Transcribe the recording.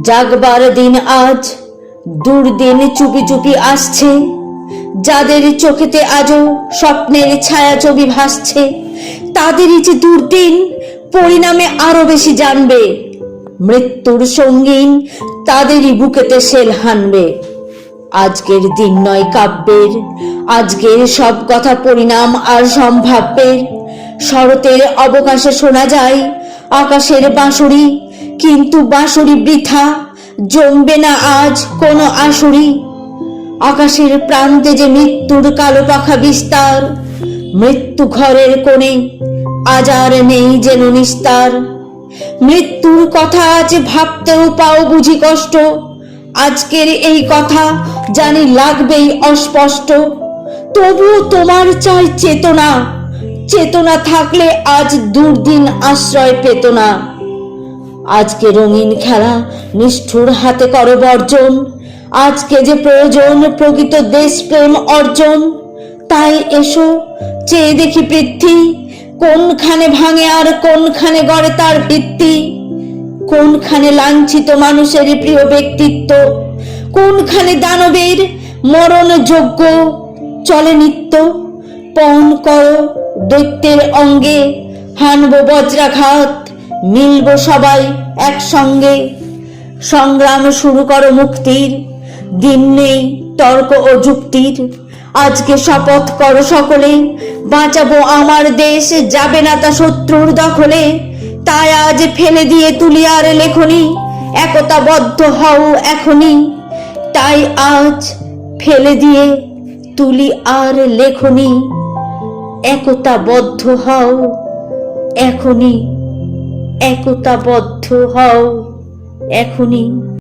জাগবার দিন আজ, দুর্দিন চুপি চুপি আসছে, যাদের চোখেতে আজও স্বপ্নের ছায়া ছবি ভাসছে, তাদেরই যে দুর্দিন পরিণামে আরো বেশি জানবে। মৃত্যুর সঙ্গীন তাদেরই বুকেতে শেল হানবে। আজকের দিন নয় কাব্যের, আজকের সব কথা পরিণাম আর সম্ভাব্যের। শরতের অবকাশে শোনা যায় আকাশের বাঁশুরি, কিন্তু বাঁশুরি বৃথা, জমবে না আজ কোনো আসুরি। আকাশের প্রান্তে যে মৃত্যুর কালো পাখা বিস্তার, মৃত্যু ঘরের কোণে আজ আর নেই যেন নিস্তার। মৃত্যুর কথা আজ ভাবতেও পাও বুঝি কষ্ট, আজকের এই কথা জানি লাগবেই অস্পষ্ট। তবুও তোমার চাই চেতনা, চেতনা থাকলে আজ দুর্দিন আশ্রয় পেত না। আজকে রঙিন খেলা নিষ্ঠুর হাতে করো বর্জন, আজকে যে প্রয়োজন প্রকৃত দেশপ্রেম অর্জন। তাই এসো চেয়ে দেখি পৃথ্বী, কোনখানে ভাঙে আর কোনখানে গড়ে তার ভিত্তি। কোনখানে লাঞ্ছিত মানুষের প্রিয় ব্যক্তিত্ব, কোনখানে দানবের মরণ যোগ্য চলে নিত্য। পণ করো দৈত্যের অঙ্গে, হানব বজ্রাঘাত, মিলব সবাই একসঙ্গে। সংগ্রাম শুরু করো মুক্তির, দিন নেই তর্ক ও যুক্তির। আজকে শপথ করো সকলে, বাঁচাবো আমার দেশ, যাবে না তা শত্রুর দখলে। তাই আজ ফেলে দিয়ে তুলি আর লেখনি, একতাবদ্ধ হও এখনই। তাই আজ ফেলে দিয়ে তুলি আর লেখনি, একতাবদ্ধ হও এখনই। একতাবদ্ধ হও এখনই।